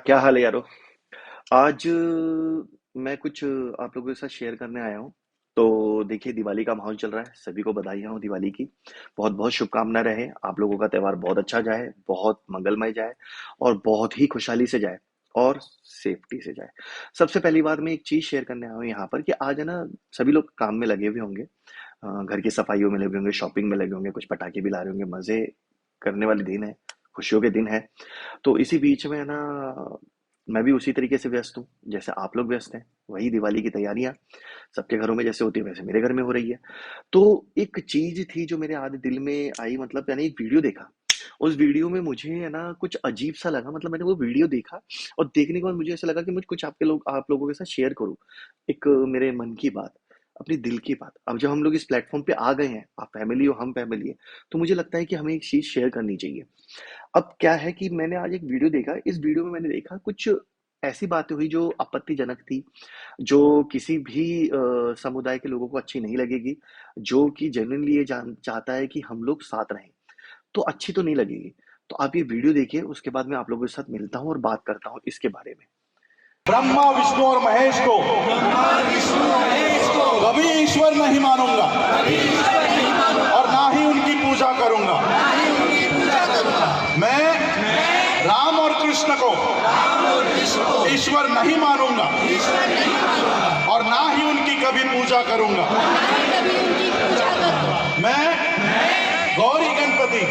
क्या हाल है यारो। आज मैं कुछ आप लोगों के साथ शेयर करने आया हूँ। तो देखिए, दिवाली का माहौल चल रहा है। सभी को बधाइयाँ हो दिवाली की। बहुत बहुत शुभकामनाएं रहे। आप लोगों का त्यौहार बहुत अच्छा जाए, बहुत मंगलमय जाए और बहुत ही खुशहाली से जाए और सेफ्टी से जाए। सबसे पहली बात मैं एक चीज शेयर करने आया हूँ यहाँ पर कि आज है ना, सभी लोग काम में लगे हुए होंगे। घर की सफाइयों में लगे होंगे, शॉपिंग में लगे होंगे, कुछ पटाखे भी ला रहे होंगे। मजे करने वाले दिन है, खुशियों के दिन है। तो इसी बीच में ना, मैं भी उसी तरीके से व्यस्त हूँ जैसे आप लोग व्यस्त हैं। वही दिवाली की तैयारियां सबके घरों में जैसे होती है वैसे मेरे घर में हो रही है। तो एक चीज थी जो मेरे आज दिल में आई, मतलब मैंने एक वीडियो देखा। उस वीडियो में मुझे है ना कुछ अजीब सा लगा। मतलब मैंने वो वीडियो देखा और देखने के बाद मुझे ऐसा लगा कि मुझे कुछ आप लोगों के साथ शेयर करूँ। एक मेरे मन की बात, अपनी दिल की बात। अब जब हम लोग इस प्लेटफॉर्म पे आ गए हैं, आप फैमिली हो हम फैमिली है, तो मुझे लगता है कि हमें एक चीज शेयर करनी चाहिए। अब क्या है कि मैंने आज एक वीडियो देखा। इस वीडियो में मैंने देखा कुछ ऐसी बातें हुई जो आपत्तिजनक थी, जो किसी भी समुदाय के लोगों को अच्छी नहीं लगेगी, जो कि जेन्युइनली ये जान चाहता है कि हम लोग साथ रहें, तो अच्छी तो नहीं लगेगी। तो आप ये वीडियो देखिए, उसके बाद मैं आप लोगों के साथ मिलता हूँ और बात करता हूँ इसके बारे में। ब्रह्मा विष्णु और महेश को कभी ईश्वर नहीं मानूंगा और ना ही उनकी पूजा करूंगा। मैं राम और कृष्ण को ईश्वर नहीं मानूंगा और ना ही उनकी कभी पूजा करूंगा। मैं गौरी गणपति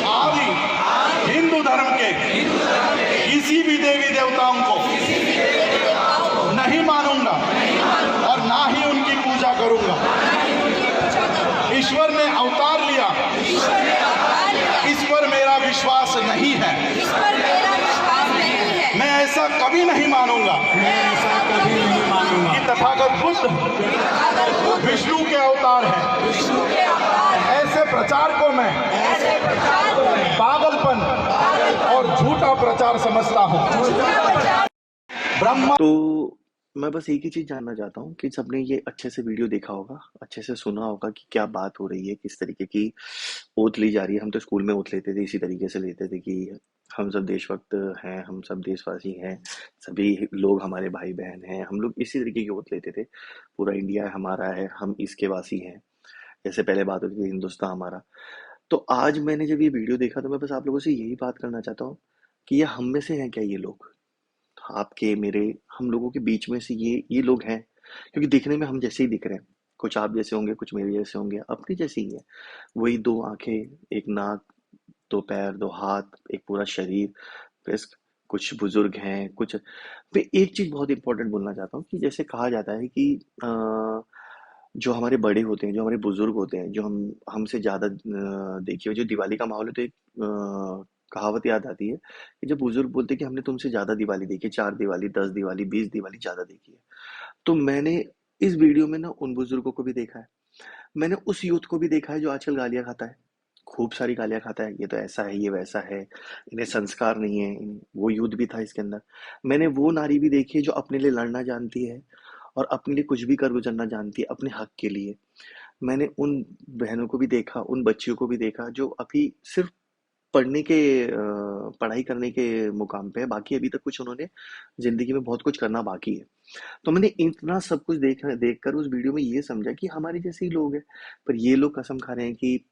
आदि हिंदू धर्म के किसी भी देवी देवताओं को नहीं मानूंगा और ना ही उनकी पूजा करूंगा। ईश्वर ने अवतार लिया, इस पर मेरा विश्वास नहीं है। मैं ऐसा कभी नहीं मानूंगा कि तथागत बुद्ध विष्णु के अवतार हैं। ऐसे प्रचार को मैं पागलपन और झूठा प्रचार समझता हूँ। ब्रह्मा तो मैं बस एक ही चीज जानना चाहता हूँ कि सबने ये अच्छे से वीडियो देखा होगा, अच्छे से सुना होगा कि क्या बात हो रही है, किस तरीके की ओथ ली जा रही है। हम तो स्कूल में ओथ लेते थे, इसी तरीके से लेते थे कि हम सब देशभक्त हैं, हम सब देशवासी हैं, सभी लोग हमारे भाई बहन हैं। हम लोग इसी तरीके की ओथ लेते थे। पूरा इंडिया हमारा है, हम इसके वासी हैं। जैसे पहले बात होती थी हिंदुस्तान हमारा। तो आज मैंने जब ये वीडियो देखा तो मैं बस आप लोगों से यही बात करना चाहता हूँ कि ये हम में से हैं क्या ये लोग? आपके मेरे, हम लोगों के बीच में से ये लोग हैं। क्योंकि दिखने में हम जैसे ही दिख रहे हैं। कुछ आप जैसे होंगे, कुछ मेरे जैसे होंगे, अपनी जैसी ही है। वही दो आंखें, एक नाक, दो पैर, दो हाथ, एक पूरा शरीर, बस। कुछ बुजुर्ग हैं, कुछ। पे एक चीज बहुत इंपॉर्टेंट बोलना चाहता हूँ कि जैसे कहा जाता है कि जो हमारे बड़े होते हैं, जो हमारे बुजुर्ग होते हैं, जो हमसे ज्यादा देखिए, जो दिवाली का माहौल है तो एक कहावत याद आती है कि जब बुजुर्ग बोलते हैं कि हमने तुमसे ज्यादा दिवाली देखी है, 4 दिवाली, 10 दिवाली, 20 दिवाली ज्यादा देखी है। तो मैंने इस वीडियो में ना उन बुजुर्गों को भी देखा है। मैंने उस यूथ को भी देखा है जो आजकल गालियां खाता है। खूब सारी गालियां खाता है, ये तो ऐसा है, ये वैसा है, इन्हें संस्कार नहीं है। वो यूथ भी था इसके अंदर। मैंने वो नारी भी देखी है जो अपने लिए लड़ना जानती है और अपने लिए कुछ भी कर गुजरना जानती है अपने हक के लिए। मैंने उन बहनों को भी देखा, उन बच्चियों को भी देखा जो अभी सिर्फ पढ़ाई करने के मुकाम पे है। बाकी अभी तक कुछ उन्होंने जिंदगी में बहुत कुछ करना बाकी है। तो मैंने इतना सब कुछ देखकर उस वीडियो में ये समझा कि हमारे जैसे ही लोग हैं। पर ये लोग कसम खा रहे हैं कि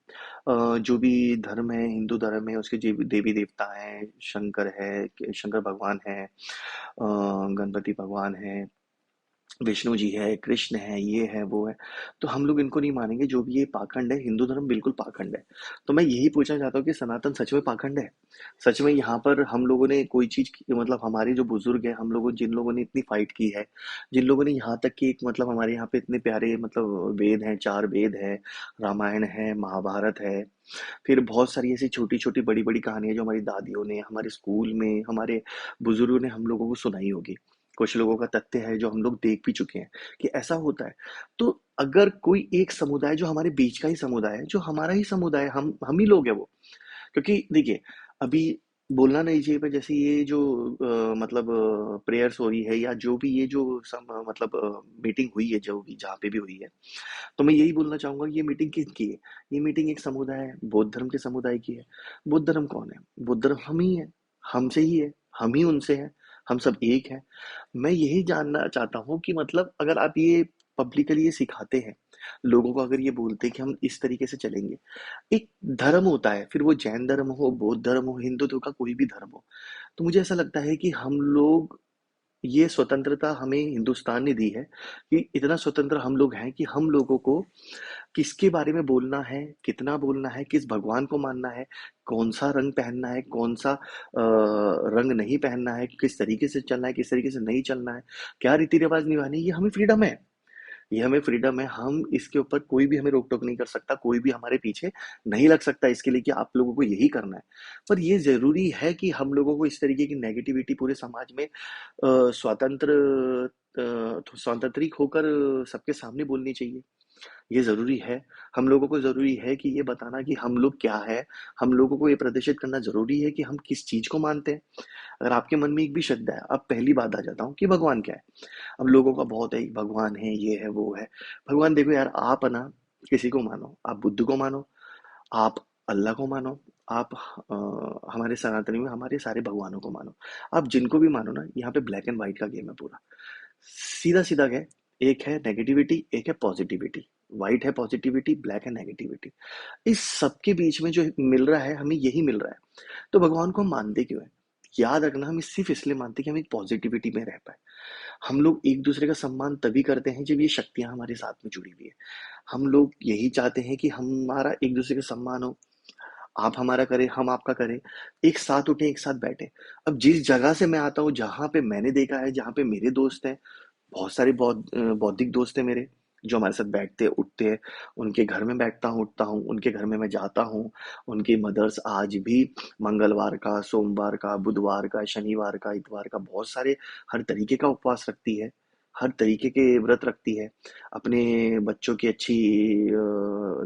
जो भी धर्म है, हिंदू धर्म है, उसके देवी देवता हैं, शंकर है, शंकर भगवान है, गणपति भगवान है, विष्णु जी है, कृष्ण है, ये है, वो है। तो हम लोग इनको नहीं मानेंगे। जो भी ये पाखंड है, हिंदू धर्म बिल्कुल पाखंड है। तो मैं यही पूछना चाहता हूँ कि सनातन सच में पाखंड है? सच में यहाँ पर हम लोगों ने कोई चीज मतलब हमारे जो बुजुर्ग हैं, हम लोगों जिन लोगों ने इतनी फाइट की है, जिन लोगों ने यहाँ तक कि एक मतलब हमारे यहाँ पे इतने प्यारे मतलब वेद हैं, 4 वेद हैं, रामायण है, महाभारत है, फिर बहुत सारी ऐसी छोटी छोटी बड़ी बड़ी कहानियां जो हमारी दादियों ने हमारे स्कूल में, हमारे बुजुर्गों ने हम लोगों को सुनाई होगी। कुछ लोगों का तथ्य है जो हम लोग देख भी चुके हैं कि ऐसा होता है। तो अगर कोई एक समुदाय जो हमारे बीच का ही समुदाय है, जो हमारा ही समुदाय, हम ही लोग हैं वो। क्योंकि देखिए, अभी बोलना नहीं चाहिए पर जैसे ये जो मतलब प्रेयर्स हो रही है या जो भी ये जो मतलब मीटिंग हुई है, जो भी जहाँ पे भी हुई है, तो मैं यही बोलना चाहूंगा कि ये मीटिंग किसकी है? ये मीटिंग एक समुदाय है, बौद्ध धर्म के समुदाय की है। बौद्ध धर्म कौन है? बौद्ध धर्म हम ही है, हमसे ही है। हम ही उनसे हैं, हम सब एक हैं। मैं यही जानना चाहता हूँ कि मतलब अगर आप ये पब्लिकली ये सिखाते हैं, लोगों को अगर ये बोलते हैं कि हम इस तरीके से चलेंगे, एक धर्म होता है, फिर वो जैन धर्म हो, बौद्ध धर्म हो, हिंदुत्व का कोई भी धर्म हो, तो मुझे ऐसा लगता है कि हम लोग, ये स्वतंत्रता हमें हिंदुस्तान ने दी है कि इतना स्वतंत्र हम लोग हैं कि हम लोगों को किसके बारे में बोलना है, कितना बोलना है, किस भगवान को मानना है, कौन सा रंग पहनना है, कौन सा रंग नहीं पहनना है, किस तरीके से चलना है, किस तरीके से नहीं चलना है, क्या रीति रिवाज निभाने हैं, ये हमें फ्रीडम है। ये हमें फ्रीडम है, हम इसके ऊपर कोई भी हमें रोक टोक नहीं कर सकता, कोई भी हमारे पीछे नहीं लग सकता इसके लिए कि आप लोगों को यही करना है। पर ये जरूरी है कि हम लोगों को इस तरीके की नेगेटिविटी पूरे समाज में स्वातंत्रिक होकर सबके सामने बोलनी चाहिए। ये ज़रूरी है। हम लोगों को ज़रूरी है कि ये बताना कि हम लोग क्या है, हम लोगों को ये प्रदर्शित करना ज़रूरी है कि हम किस चीज़ को मानते हैं। अगर आपके मन में एक भी श्रद्धा है, अब पहली बात आ जाता हूँ कि भगवान क्या है। अब लोगों का बहुत है, भगवान है, ये है, वो है। भगवान देखो यार, आप है ना, किसी को मानो, आप बुद्ध को मानो, आप अल्लाह को मानो, आप हमारे सनातनी में हमारे सारे भगवानों को मानो। आप जिनको भी मानो ना, यहाँ पे ब्लैक एंड व्हाइट का गेम है पूरा। सीधा सीधा क्या है, एक है नेगेटिविटी, एक है पॉजिटिविटी। व्हाइट है पॉजिटिविटी, ब्लैक है नेगेटिविटी। इस सबके बीच में जो मिल रहा है, हमें यही मिल रहा है। तो भगवान को हम मानते क्यों है? याद रखना, हम सिर्फ इसलिए मानते हैं कि हम एक पॉजिटिविटी में रह पाए। हम लोग एक दूसरे का सम्मान तभी करते हैं जब ये शक्तियां हमारे साथ में जुड़ी हुई है। हम लोग यही चाहते हैं कि हमारा एक दूसरे का सम्मान हो, आप हमारा करें, हम आपका करें, एक साथ उठे, एक साथ बैठे। अब जिस जगह से मैं आता हूँ, जहाँ पे मैंने देखा है, जहाँ पे मेरे दोस्त हैं, बहुत सारे बौद्धिक दोस्त हैं मेरे, जो हमारे साथ बैठते हैं, उठते हैं। उनके घर में बैठता हूँ, उठता हूँ, उनके घर में मैं जाता हूँ। उनकी मदर्स आज भी मंगलवार का, सोमवार का, बुधवार का, शनिवार का, इतवार का बहुत सारे हर तरीके का उपवास रखती है, हर तरीके के व्रत रखती है, अपने बच्चों की अच्छी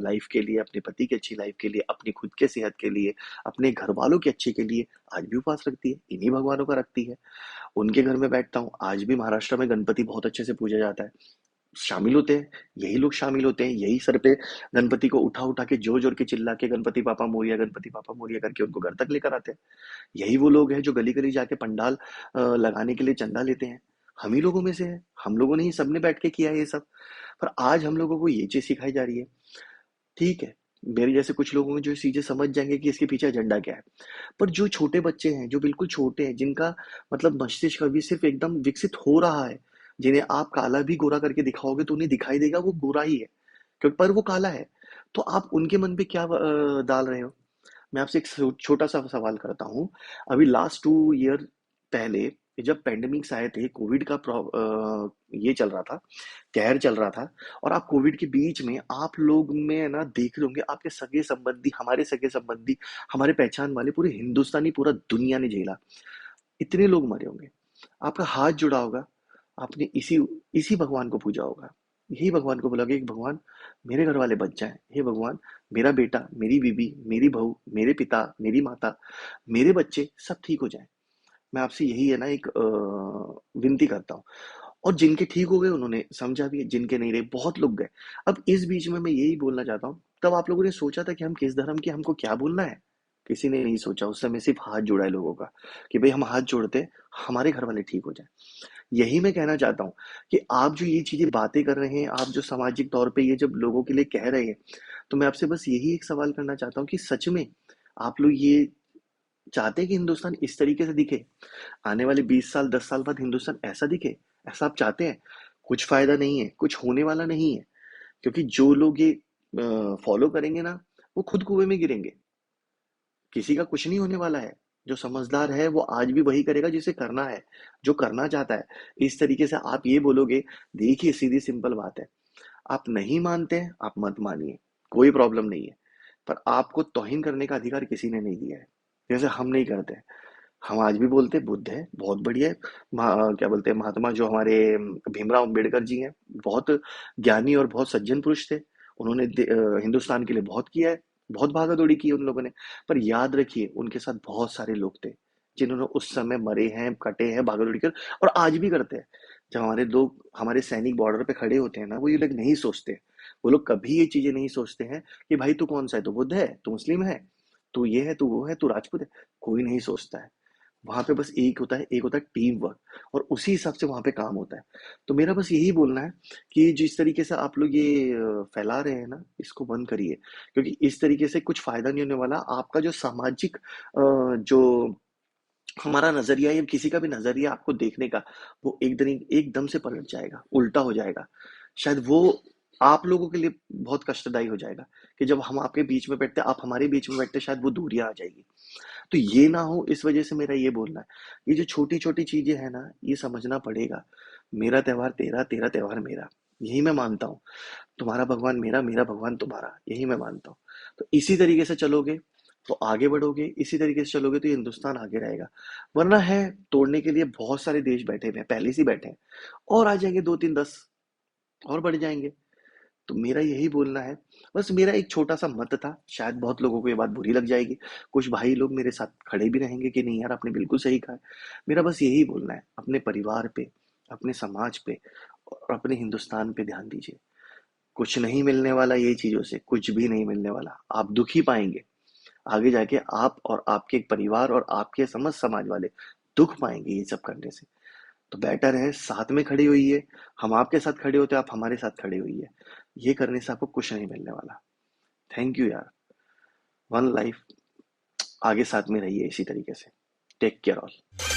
लाइफ के लिए, अपने पति की अच्छी लाइफ के लिए, अपनी खुद के सेहत के लिए, अपने घर वालों की अच्छे के लिए आज भी उपवास रखती है, इन्हीं भगवानों का रखती है। उनके घर में बैठता हूँ, आज भी महाराष्ट्र में गणपति बहुत अच्छे से पूजा जाता है। शामिल होते हैं, यही लोग शामिल होते हैं, यही सर पे गणपति को उठा उठा के जोर जोर के चिल्ला के गणपति पापा मोरिया करके उनको घर तक लेकर आते हैं। यही वो लोग हैं जो गली गली जाके पंडाल लगाने के लिए चंदा लेते हैं। हम ही लोगों में से है, हम लोगों ने ही सबने बैठ के किया है ये सब। पर आज हम लोगों को ये चीज सिखाई जा रही है। ठीक है, मेरे जैसे कुछ लोगों को जो चीजें समझ जाएंगे कि इसके पीछे एजेंडा क्या है। पर जो छोटे बच्चे हैं, जो बिल्कुल छोटे हैं, जिनका मतलब मस्तिष्क अभी सिर्फ एकदम विकसित हो रहा है, जिन्हें आप काला भी गोरा करके दिखाओगे तो उन्हें दिखाई देगा वो गोरा ही है, क्योंकि पर वो काला है। तो आप उनके मन पे क्या डाल रहे हो? मैं आपसे एक छोटा सा सवाल करता हूँ। अभी लास्ट 2 ईयर पहले जब पेंडेमिक्स आए थे, कोविड का ये चल रहा था, कहर चल रहा था, और आप कोविड के बीच में आप लोग में ना देख रहे होंगे, आपके सगे संबंधी, हमारे सगे संबंधी, हमारे पहचान वाले, पूरे हिंदुस्तानी, पूरा दुनिया ने झेला। इतने लोग मरे होंगे, आपका हाथ जुड़ा होगा, आपने इसी इसी भगवान को पूजा होगा, यही भगवान को बोला कि भगवान मेरे घर वाले बच जाएं, हे भगवान मेरा बेटा, मेरी बीबी, मेरी बहू, मेरे पिता, मेरी माता, मेरे बच्चे सब ठीक हो जाएं। मैं आपसे यही है ना एक विनती करता हूँ। और जिनके ठीक हो गए उन्होंने समझा भी है, जिनके नहीं रहे बहुत लोग गए। अब इस बीच में मैं यही बोलना चाहता हूँ, तब आप लोगों ने सोचा था कि हम किस धर्म के, हमको क्या बोलना है? किसी ने नहीं सोचा। उस समय सिर्फ हाथ जोड़ा है लोगों का कि भाई हम हाथ जोड़ते हैं, हमारे घर वाले ठीक हो जाए। यही मैं कहना चाहता हूँ कि आप जो ये चीजें बातें कर रहे हैं, आप जो सामाजिक तौर पे ये जब लोगों के लिए कह रहे हैं, तो मैं आपसे बस यही एक सवाल करना चाहता हूँ कि सच में आप लोग ये चाहते हैं कि हिंदुस्तान इस तरीके से दिखे? आने वाले 20 साल, 10 साल बाद हिंदुस्तान ऐसा दिखे? ऐसा आप चाहते हैं? कुछ फायदा नहीं है, कुछ होने वाला नहीं है, क्योंकि जो लोग ये फॉलो करेंगे ना, वो खुद कुएं में गिरेंगे। किसी का कुछ नहीं होने वाला है। जो समझदार है वो आज भी वही करेगा जिसे करना है, जो करना चाहता है। इस तरीके से आप ये बोलोगे, देखिए सीधी सिंपल बात है, आप नहीं मानते हैं, आप मत मानिए, कोई प्रॉब्लम नहीं है। पर आपको तौहीन करने का अधिकार किसी ने नहीं दिया है, जैसे हम नहीं करते। हम आज भी बोलते हैं बुद्ध है, बहुत बढ़िया है। क्या बोलते हैं, महात्मा जो हमारे भीमराव अंबेडकर जी हैं, बहुत ज्ञानी और बहुत सज्जन पुरुष थे। उन्होंने हिंदुस्तान के लिए बहुत किया है, बहुत भागा दौड़ी की है उन लोगों ने। पर याद रखिए, उनके साथ बहुत सारे लोग थे जिन्होंने उस समय मरे हैं, कटे हैं, भागा दौड़ी कर, और आज भी करते हैं। जब हमारे लोग, हमारे सैनिक बॉर्डर पे खड़े होते हैं ना, वो ये लोग नहीं सोचते, वो लोग कभी ये चीजें नहीं सोचते हैं कि भाई तू कौन सा है, तू बुद्ध है, तू मुस्लिम है, तू ये है, तू वो है, तू राजपूत है। कोई नहीं सोचता है। वहां पे बस एक होता है टीम वर्क, और उसी हिसाब से वहां पे काम होता है। तो मेरा बस यही बोलना है कि जिस तरीके से आप लोग ये फैला रहे हैं ना, इसको बंद करिए, क्योंकि इस तरीके से कुछ फायदा नहीं होने वाला। आपका जो सामाजिक जो हमारा नजरिया या किसी का भी नजरिया आपको देखने का, वो एकदम से पलट जाएगा, उल्टा हो जाएगा। शायद वो आप लोगों के लिए बहुत कष्टदायी हो जाएगा कि जब हम आपके बीच में बैठते, आप हमारे बीच में बैठते, शायद वो दूरियां आ जाएगी। तो ये ना हो, इस वजह से मेरा ये बोलना है, ये जो छोटी छोटी चीजें हैं ना, ये समझना पड़ेगा। मेरा त्योहार तेरा, तेरा त्योहार मेरा, यही मैं मानता हूँ। तुम्हारा भगवान मेरा, मेरा भगवान तुम्हारा, यही मैं मानता हूँ। तो इसी तरीके से चलोगे तो आगे बढ़ोगे, इसी तरीके से चलोगे तो ये हिंदुस्तान आगे रहेगा। वरना है, तोड़ने के लिए बहुत सारे देश बैठे हुए हैं, पहले से ही बैठे हैं, और आ जाएंगे 2 3 10, और बढ़ जाएंगे। तो मेरा यही बोलना है। बस मेरा एक छोटा सा मत था, शायद बहुत लोगों को ये बात बुरी लग जाएगी, कुछ भाई लोग मेरे साथ खड़े भी रहेंगे कि नहीं यार, आपने बिल्कुल सही कहा है। मेरा बस यही बोलना है, अपने परिवार पे, अपने समाज पे और अपने हिंदुस्तान पे ध्यान दीजिए। कुछ नहीं मिलने वाला ये चीजों से, कुछ भी नहीं मिलने वाला। आप दुख ही पाएंगे आगे जाके, आप और आपके परिवार और आपके समस्त समाज वाले दुख पाएंगे ये सब करने से। तो बेटर है साथ में खड़ी हुई है, हम आपके साथ खड़े होते, आप हमारे साथ खड़े हुई है। ये करने से आपको कुछ नहीं मिलने वाला। थैंक यू यार। वन लाइफ, आगे साथ में रहिए इसी तरीके से। Take care all.